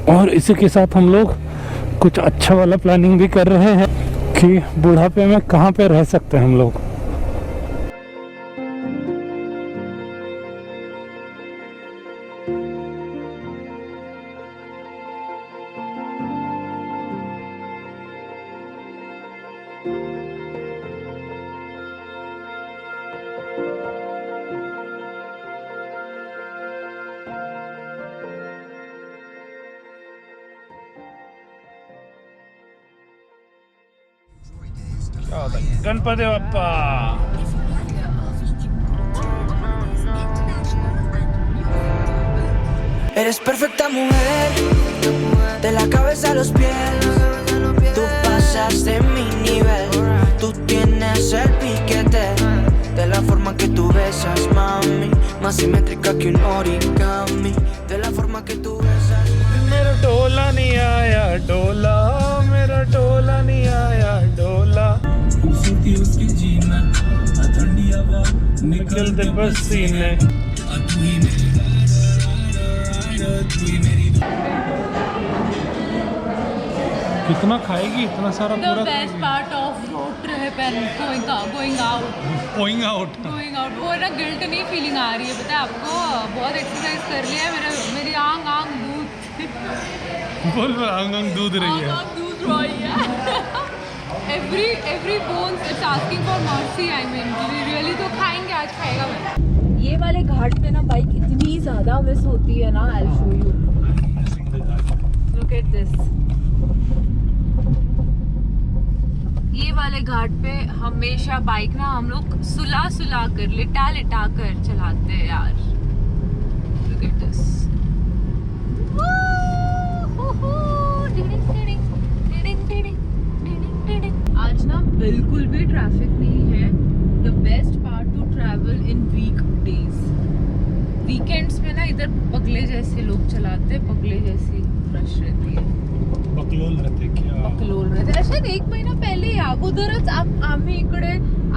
और इसी के साथ हम लोग कुछ अच्छा वाला प्लानिंग भी कर रहे हैं कि बुढ़ापे में कहाँ पे रह सकते हैं हम लोग। Ganpati Bappa. Eres perfecta mujer, de la cabeza a los pies. Tú pasas de mi nivel, tú tienes el piquete. De la forma que tú besas, mami, más simétrica que un origami. De la forma que tú besas. मेरा डोला नहीं आया डोला, मेरा डोला नहीं आया डोला। उसकी जीना ठंडी हवा निकलते पसीने। कितना खाएगी इतना सारा The पूरा? best part of road trip and going out. Going out. वो ना गिल्ट नहीं फीलिंग आ रही है, पता है आपको? बहुत एक्सरसाइज कर लिया है, मेरी आंग दूध बोल आंग दूध रही है। आंग दूध रही है। every bones is asking for mercy. I mean, really तो खाएंगे, आज खाएगा मैं। ये वाले घाट पे ना बाइक इतनी ज़्यादा मिस होती है ना। I'll show you. Look at this. ये वाले घाट पे हमेशा बाइक ना हम लोग सुला कर लिटा कर चलाते हैं यार। Look at this. आज ना बिल्कुल भी ट्रैफिक नहीं है। The best part to travel in weekdays. Weekends में ना इधर पगले जैसे लोग चलाते हैं, पगले जैसी रश रहती है। बकलोल रहते क्या? बकलोल रहते शायद 1 महिना पहिले अगोदरच आम्ही इकडे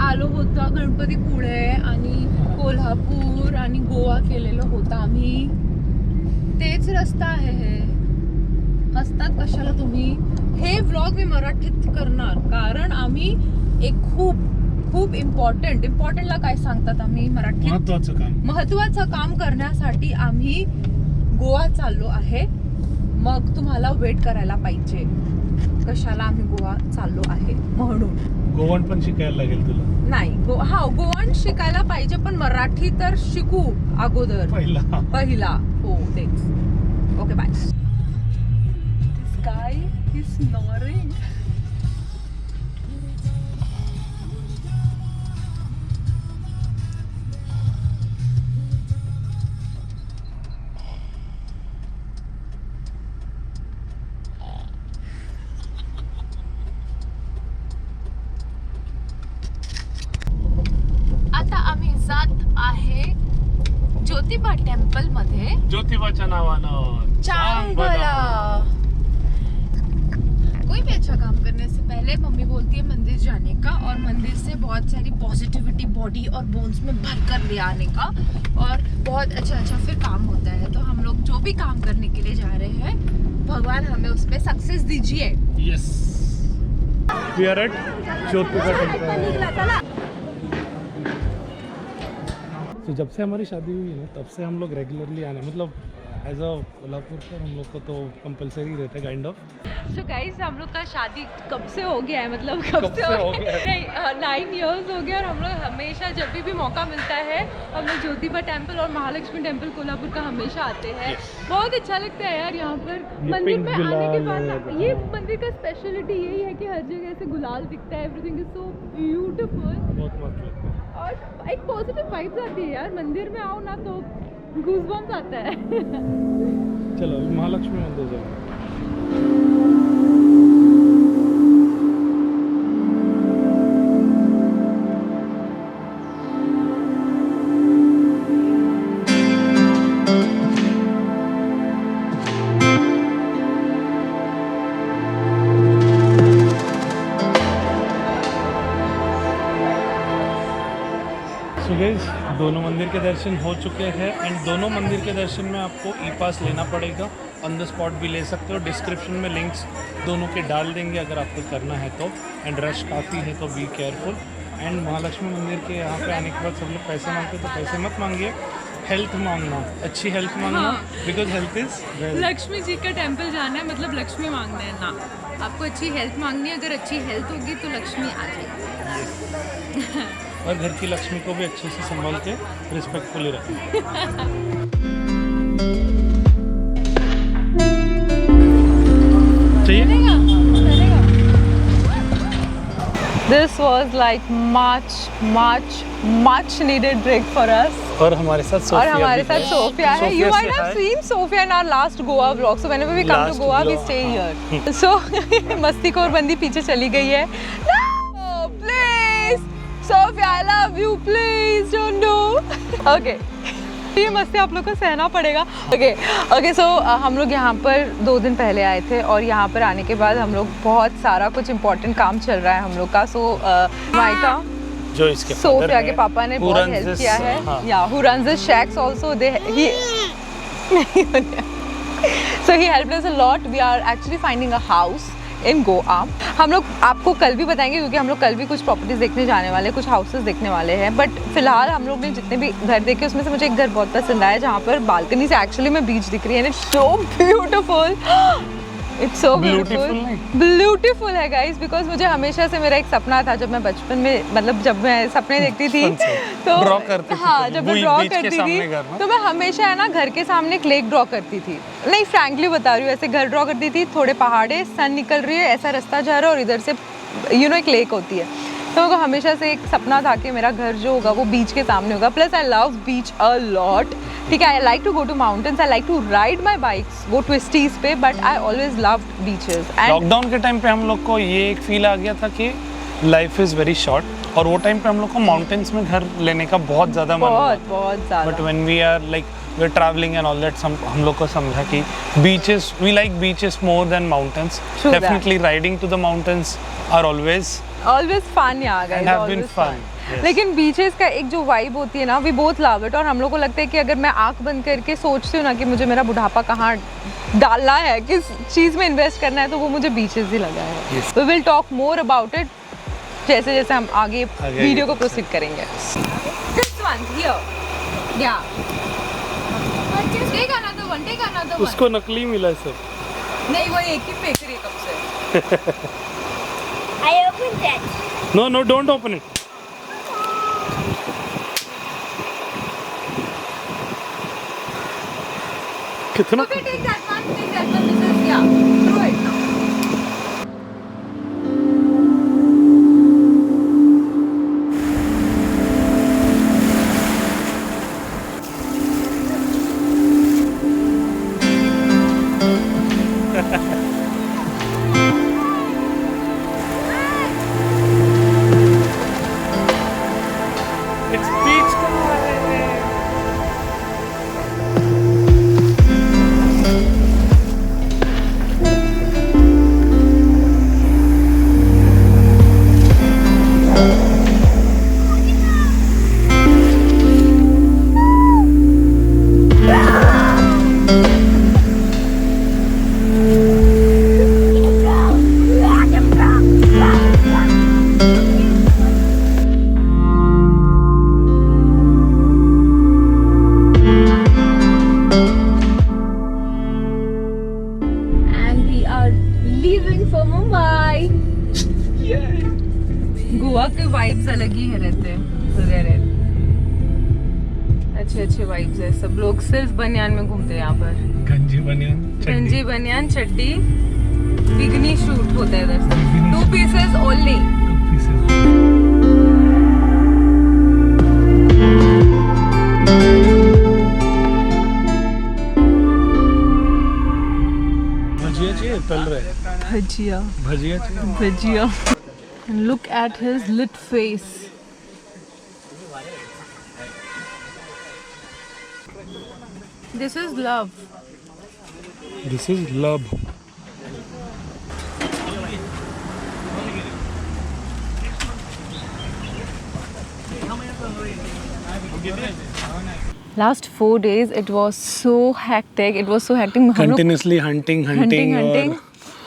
आलो होतो गणपतीपुळे आणि कोल्हापूर आणि गोवा केलेलं होतं आम्ही। तेच रस्ता आहे हे। हसतात कशाला तुम्ही? हे व्लॉग मी मराठीत करणार कारण आम्ही एक खूप इम्पॉर्टंटला काय सांगतात आम्ही मराठीत महत्त्वाचं काम करण्यासाठी आम्ही गोवा चाललो आहे। मग तुम्हाला वेट करायला पाहिजे कशाला आम्ही गोवा चाललो आहे म्हणून। गोवन पण शिकायला लागेल तुला? नाही गोवन शिकायला पाहिजे पण मराठी तर शिकू अगोदर पहिला हो तेच। Okay bye. This guy is snoring. Jyotiba temple मध्ये ज्योतिबाच्या नावानं चांगला। कोई भी अच्छा काम करने से पहले मम्मी बोलती है मंदिर जाने का और मंदिर से बहुत सारी पॉजिटिविटी बॉडी और बोन्स में भर कर ले आने का और बहुत अच्छा फिर काम होता है। तो हम लोग जो भी काम करने के लिए जा रहे हैं भगवान हमें उसमें सक्सेस दीजिए। Yes we are at Jyotiba temple. तो जब से हमारी शादी हुई है तब से हम लोग रेगुलरली आने मतलब एज अ कोल्हापुर पर हम लोग को तो कंपलसरी रहता है काइंड ऑफ। सो गाइस हम लोग का शादी कब से हो गया है मतलब कब से हो गया है 9 इयर्स हो गया और हम लोग हमेशा जब भी मौका मिलता है हम लोग ज्योतिबा टेम्पल और महालक्ष्मी टेम्पल कोल्हापुर का हमेशा आते हैं। बहुत अच्छा लगता है यार यहाँ पर मंदिर में आने के बाद। ये मंदिर का स्पेशलिटी यही है कि हर जगह से गुलाल दिखता है। Everything is so beautiful. बहुत मस्त लगता है और एक पॉजिटिव वाइब्स आती है यार। मंदिर में आओ ना तो गूज़बम्स आता है। चलो महालक्ष्मी मंदिर जाओ। दोनों मंदिर के दर्शन हो चुके हैं एंड दोनों मंदिर के दर्शन में आपको ई पास लेना पड़ेगा ऑन द स्पॉट भी ले सकते हो। डिस्क्रिप्शन में लिंक्स दोनों के डाल देंगे अगर आपको करना है तो। एंड रश काफ़ी है तो बी केयरफुल। एंड महालक्ष्मी मंदिर के यहाँ पे आने के बाद सब लोग पैसे मांगते तो पैसे मत मांगिए, हेल्थ मांगना, अच्छी हेल्थ मांगना, because health is wealth. Lakshmi ji का टेम्पल जाना है मतलब लक्ष्मी मांगना है ना, आपको अच्छी हेल्थ मांगनी है। अगर अच्छी हेल्थ होगी तो लक्ष्मी आ जाएगी। और घर की लक्ष्मी को भी अच्छे से संभाल के रिस्पेक्टफुली रखें। This was like much needed break for us. और हमारे साथ सोफिया है. You might have seen Sophia in our last Goa vlog. So whenever we come to Goa, we stay here. So मस्तीखोर बंदी पीछे चली गई है. No, please, Sophia, I love you. Please don't do. Okay. ये मस्ती आप लोग को सहना पड़ेगा. ओके सो हम लोग यहाँ पर 2 दिन पहले आए थे और यहाँ पर आने के बाद हम लोग बहुत सारा कुछ इम्पोर्टेंट काम चल रहा है हम लोग का. सो माइका जो इसके सोफिया के पापा ने बहुत हेल्प किया है. या who runs his shacks also so he helped us a lot. We are actually finding a house in Goa. हम लोग आपको कल भी बताएंगे क्योंकि हम लोग कल भी कुछ प्रॉपर्टीज देखने जाने वाले हैं, कुछ हाउसेस देखने वाले हैं. बट फिलहाल हम लोग ने जितने भी घर देखे उसमें से मुझे एक घर बहुत पसंद आया जहाँ पर बालकनी से एक्चुअली में बीच दिख रही है. It's so beautiful. It's so beautiful है गाइस. बिकॉज मुझे हमेशा से मेरा एक सपना था जब मैं बचपन में मतलब जब मैं सपने देखती थी तो ड्रॉ करती थी. हाँ जब मैं ड्रॉ करती थी तो मैं हमेशा है ना घर के सामने एक लेक ड्रॉ करती थी. नहीं फ्रैंकली बता रही हूँ, ऐसे घर ड्रॉ करती थी, थोड़े पहाड़े, सन निकल रही है, ऐसा रास्ता जा रहा है और इधर से एक लेक होती है. तो मेरे को हमेशा से एक सपना था कि मेरा घर जो होगा वो बीच के सामने होगा. Plus I love beach a lot. ठीक है, I like to go to mountains, I like to ride my bikes, वो ट्विस्टीज पे, but I always love beaches. Lockdown के टाइम पे हम लोग को ये एक फील आ गया था कि लाइफ इज वेरी शॉर्ट और वो टाइम पे हम लोग को माउंटेन्स में घर लेने का बहुत ज़्यादा मन हुआ. बहुत ज़्यादा. But when we are like we are travelling and all that हम लोग को समझा कि beaches we like beaches more than mountains. Definitely riding to the mountains are always fun. यार गाइस ऑलवेज फन. लेकिन बीचेस का एक जो वाइब होती है ना, वी बोथ लव इट. और हम लोग को लगता है कि अगर मैं आंख बंद करके सोचती हूँ ना कि मुझे मेरा बुढ़ापा कहाँ डालना है, किस चीज़ में इन्वेस्ट करना है, तो वो मुझे बीचेस ही लगा है. We will talk more about it जैसे जैसे हम आगे वीडियो को प्रोसीड करेंगे. This one here. Yeah. Take another one. उसको नकली मिला सब. नहीं वो एक ही फेंक रही है कब से. I opened it. No, don't open it. कितना? Okay, take that one. This is yeah. Throw it now. It's beach time. Goa के वाइब्स अलग ही है रहते हैं. अच्छे वाइब्स है. सब लोग सिर्फ बनियान में घूमते हैं यहाँ पर. गंजी बनियान चड्डी बिगनी शूट होता है इधर से. 2 pieces ओनली. भजिया चाहिए तल रहे. भजिया. And look at his lit face. This is love. This is love. last 4 days it was so hectic. It was so hectic. हम लोग कंटिन्यूसली हंटिंग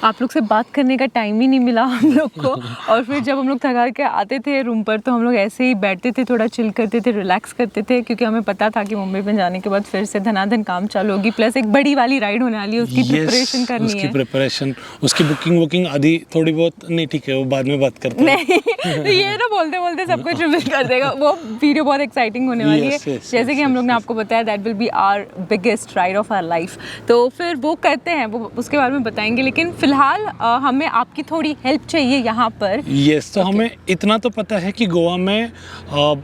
आप लोग से बात करने का टाइम ही नहीं मिला हम लोग को। और फिर जब हम लोग थका के आते थे रूम पर तो हम लोग ऐसे ही बैठते थे, थोड़ा चिल करते थे, रिलैक्स करते थे, क्योंकि हमें पता था कि मुंबई में जाने के बाद फिर से धनाधन काम चालू होगी, प्लस एक बड़ी वाली राइड होने वाली है, उसकी प्रिपरेशन करनी उसकी है। प्रिपरेशन, उसकी बुकिंग आदि थोड़ी बहुत नहीं, ठीक है वो बाद में बात करते हैं। नहीं तो ये ना बोलते बोलते सब कुछ रिवील कर देगा। वो वीडियो बहुत एक्साइटिंग होने वाली है, जैसे कि हम लोग ने आपको बताया that will be our biggest ride of our life. तो फिर वो करते हैं, वो उसके बारे में बताएंगे, लेकिन फिलहाल हमें आपकी थोड़ी हेल्प चाहिए यहाँ पर। तो हमें इतना तो पता है कि गोवा में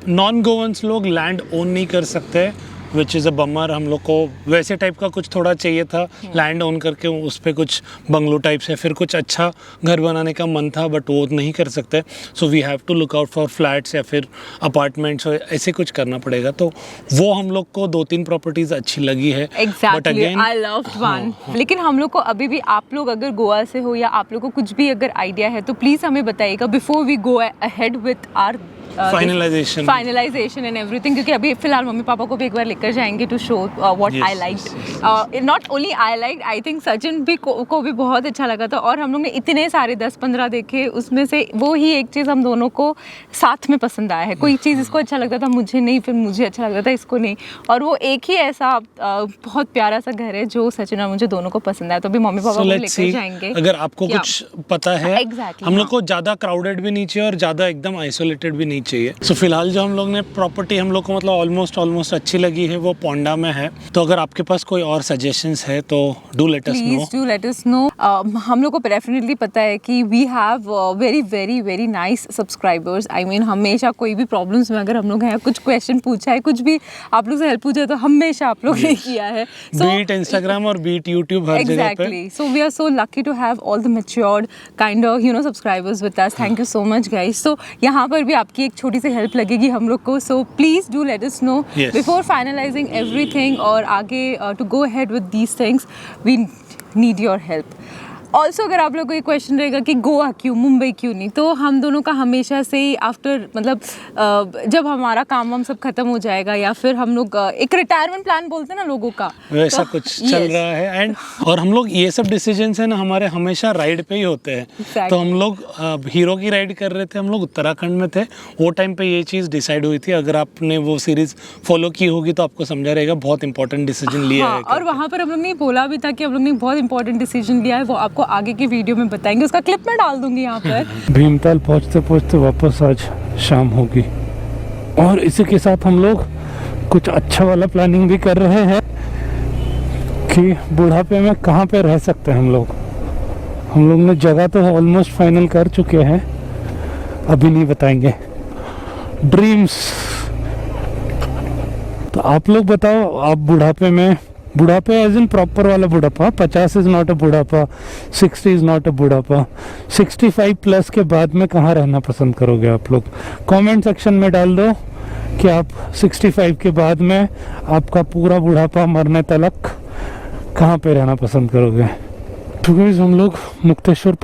नॉन गोवंस लोग लैंड ओन नहीं कर सकते, विच इज़ अ बमर। हम लोग को वैसे टाइप का कुछ थोड़ा चाहिए था, लैंड ओन करके उस पर कुछ बंगलो टाइप से फिर कुछ अच्छा घर बनाने का मन था, बट वो नहीं कर सकते। So we have to look out for flats या फिर अपार्टमेंट्स, ऐसे कुछ करना पड़ेगा। तो वो हम लोग को 2-3 प्रॉपर्टीज अच्छी लगी है। Exactly, I loved one. लेकिन हम लोग को अभी भी, आप लोग अगर गोवा से हो या आप लोग को कुछ भी अगर आइडिया है तो प्लीज़ हमें बताइएगा before we go ahead with our finalisation and everything, क्योंकि अभी फिलहाल मम्मी पापा को भी एक बार लेकर जाएंगे to show what I liked. Not only I liked, I think Sachin भी को भी बहुत अच्छा लगा था। और हम लोग ने इतने सारे 10-15 देखे, उसमें से वो ही एक चीज़ हम दोनों को साथ में पसंद आया है। कोई चीज़ इसको अच्छा लगता था, मुझे नहीं, फिर मुझे अच्छा लगता था, इसको नहीं। और वो एक ही ऐसा बहुत प्यारा सा घर है जो सचिन और मुझे दोनों को पसंद आया। तो अभी मम्मी पापा को लेकर जाएंगे। अगर आपको कुछ पता है, Exactly, हम लोग को ज़्यादा क्राउडेड भी नहीं चाहिए और ज़्यादा एकदम आइसोलेटेड भी नहीं चाहिए। सो फिलहाल जो हम लोग ने प्रॉपर्टी हम लोग को मतलब ऑलमोस्ट अच्छी लगी है, वो पोंडा में है। तो अगर आपके पास कोई और सजेशंस है तो डू लेट अस नो। हम लोग को डेफिनेटली पता है कि we have very very very nice subscribers. I mean हमेशा कोई भी प्रॉब्लम्स में अगर हम लोग हैं, कुछ क्वेश्चन पूछा है, कुछ भी आप लोग से हेल्प पूछा है, तो हमेशा आप लोग ने किया है। बीट इंस्टाग्राम और बीट यूट्यूब हर जगह पे। Exactly. So we are so lucky to have all the matured kind of subscribers with us. Thank you so much guys. So यहाँ पर भी आपकी एक छोटी सी हेल्प लगेगी हम लोग को। So please do let us know before finalizing everything, और आगे to go ahead with these things we need your help. Also अगर आप लोग को ये क्वेश्चन रहेगा कि गोवा क्यों, मुंबई क्यों नहीं, तो हम दोनों का हमेशा से ही आफ्टर मतलब जब हमारा काम हम सब खत्म हो जाएगा या फिर हम लोग एक रिटायरमेंट प्लान बोलते हैं ना लोगों का, वैसा तो कुछ चल रहा है। एंड और हम लोग ये सब डिसीजंस है ना हमारे हमेशा राइड पे ही होते हैं। Exactly. तो हम लोग हीरो की राइड कर रहे थे, हम लोग उत्तराखंड में थे, वो टाइम पे ये चीज़ डिसाइड हुई थी। अगर आपने वो सीरीज फॉलो की होगी तो आपको समझा रहेगा बहुत इंपॉर्टेंट डिसीजन लिया है। और वहाँ पर हम लोग ने बोला भी था कि हम लोग ने बहुत इंपॉर्टेंट डिसीजन लिया है, वो आपको आगे की वीडियो में बताएंगे, उसका क्लिप मैं डाल दूंगी यहाँ पर। भीमताल पहुँचते पहुँचते वापस आज शाम होगी, और इसी के साथ हम लोग कुछ अच्छा वाला प्लानिंग भी कर रहे हैं कि बुढ़ापे में कहाँ पे रह सकते हैं हम लोग। हम लोग ने जगह तो ऑलमोस्ट फाइनल कर चुके हैं, अभी नहीं बताएंगे। ड्रीम्स, तो आप लोग बताओ, आप बुढ़ापे में, बुढ़ापे एज इन प्रॉपर वाला बुढ़ापा, 50 इज़ नॉट अ बुढ़ापा, 60 इज़ नॉट अ बुढ़ापा, 65 प्लस के बाद में कहाँ रहना पसंद करोगे आप लोग? कमेंट सेक्शन में डाल दो कि आप 65 के बाद में आपका पूरा बुढ़ापा मरने तलक कहाँ पे रहना पसंद करोगे। तो गाइस हम लोग मुक्तेश्वर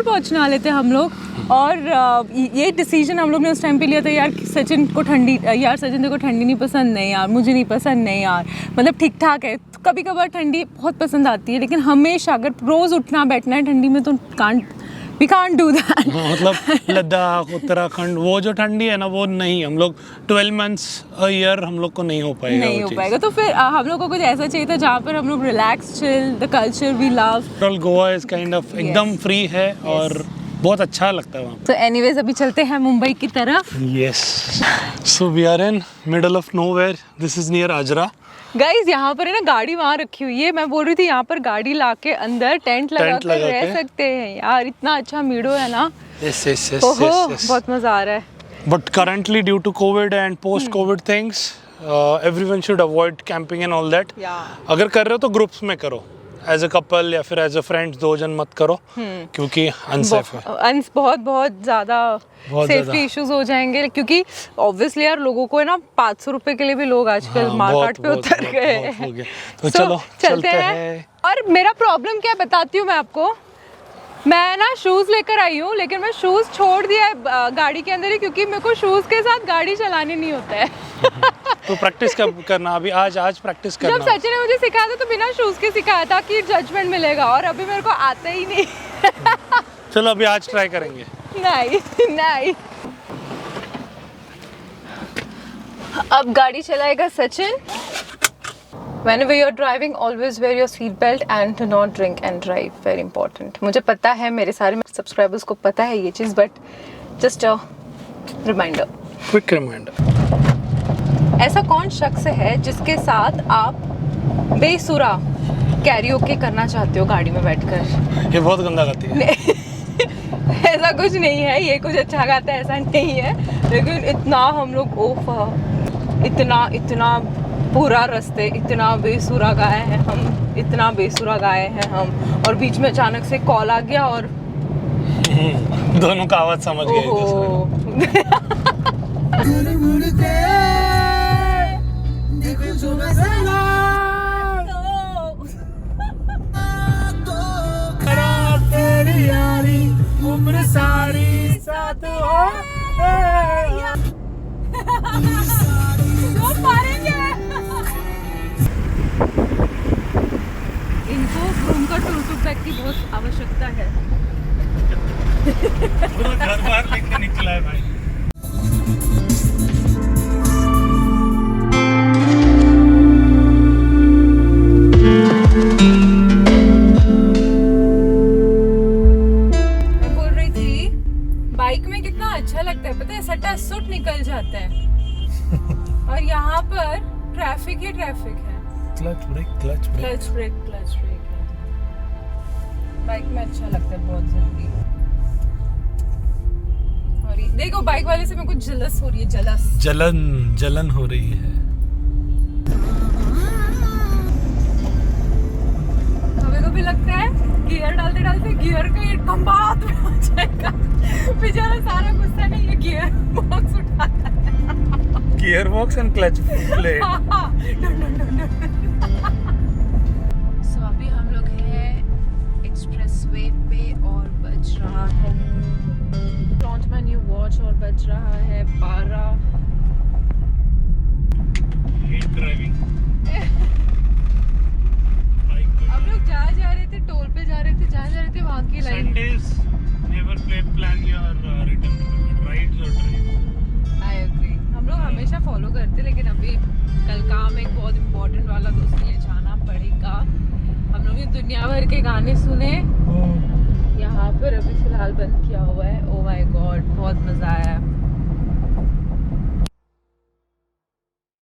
पहुंचने वाले थे हम लोग, और ये डिसीजन हम लोग ने उस टाइम पे लिया था यार सचिन को ठंडी, यार सचिन देखो ठंडी नहीं पसंद, नहीं यार मुझे नहीं पसंद, नहीं यार मतलब ठीक ठाक है, कभी कभार ठंडी बहुत पसंद आती है, लेकिन हमेशा अगर रोज़ उठना बैठना है ठंडी में तो we can't do that. मतलब लद्दाख, उत्तराखंड, वो जो ठंडी है ना वो नहीं, हम लोग 12 months a year हम लोग को नहीं हो पाएगा। तो फिर हम लोग को कुछ ऐसा चाहिए था जहाँ पर हम लोग relax, chill, the culture we love. Goa is kind of एकदम फ्री है और बहुत अच्छा लगता है वहाँ। तो एनीवेज अभी चलते हैं मुंबई की तरफ। Yes, so we are in middle of nowhere, this is near Ajara. Guys यहाँ पर है ना गाड़ी वहाँ रखी हुई है, मैं बोल रही थी यहाँ पर गाड़ी लाके अंदर टेंट लगा कर रह सकते हैं यार, इतना अच्छा मीडो है ना। yes, बहुत मजा आ रहा है। But currently due to covid and post covid things everyone should avoid camping and all that. अगर कर रहे हो तो ग्रुप्स में करो, एज अ कपल या फिर एज अ फ्रेंड्स, 2 जन मत करो क्योंकि अनसेफ है। बहुत ज़्यादा सेफ्टी इश्यूज हो जाएंगे, क्योंकि ऑब्वियसली यार लोगों को है ना 500 रुपए के लिए भी लोग आजकल मार्केट पे उतर गए हैं। तो चलो चलते हैं। और मेरा प्रॉब्लम क्या है बताती हूँ मैं आपको। मैं ना शूज़ लेकर आई हूँ, लेकिन मैं शूज़ छोड़ दिया है गाड़ी के अंदर ही, क्योंकि मेरे को शूज़ के साथ गाड़ी चलाने नहीं होता है। तो प्रैक्टिस कब करना? अभी आज प्रैक्टिस जब करना। सचिन ने मुझे सिखाया था तो बिना शूज के सिखाया था कि जजमेंट मिलेगा, और अभी मेरे को आता ही नहीं। चलो अभी आज ट्राई करेंगे। नहीं नहीं। अब गाड़ी चलाएगा Sachin. Whenever you're driving, always wear your seat belt and do not drink and drive. Very important. मुझे पता है, मेरे सारे सब्सक्राइबर्स को पता है ये चीज़, but just a reminder. Quick reminder. ऐसा कौन शख्स है जिसके साथ आप बेसुरा कैरियोके करना चाहते हो गाड़ी में बैठकर? ये बहुत गंदा गाती है। ऐसा कुछ नहीं है, ये कुछ अच्छा गाता है ऐसा नहीं है, लेकिन इतना हम लोग इतना पूरा रास्ते इतना बेसुरा गाए हैं हम, इतना बेसुरा गाए हैं हम, और बीच में अचानक से कॉल आ गया और दोनों का आवाज समझ गए। उम्र सारी साथ हो। इनको रूम का टूटू बैग की बहुत आवश्यकता है। पूरा घर बाहर लेके निकला है भाई। मैं बोल रही थी बाइक में कितना अच्छा लगता है, पता है, सटा सुट निकल जाता है। और यहाँ पर ट्रैफिक ही ट्रैफिक है। क्लच ब्रेक है। बाइक में अच्छा लगता है बहुत जल्दी। और ये देखो बाइक वाले से मेरे को जलस हो रही है, जलन हो रही है। कभी लगता है गियर डालते डालते गियर का ये कम्बात में हो जाएगा। बेचारा सारा गुस्सा नहीं, ये गियर बॉक्स उठाता है। Gear box and clutch plate. So अभी हम लोग हैं एक्सप्रेसवे पे और बज रहा है, लॉन्च माय न्यू वॉच, और बज रहा है 12। ड्राइविंग। हम लोग जा रहे थे, टोल पे जा रहे थे वहाँ की line. Sundays never plan your return rides or drives. I agree. हम लोग हमेशा फॉलो करते, लेकिन अभी कल काम एक बहुत इम्पोर्टेंट वाला, तो उसके लिए जाना पड़ेगा। हम लोग ने दुनिया भर के गाने सुने, यहाँ पर अभी फिलहाल बंद किया हुआ है। ओ माय गॉड, बहुत मज़ा आया।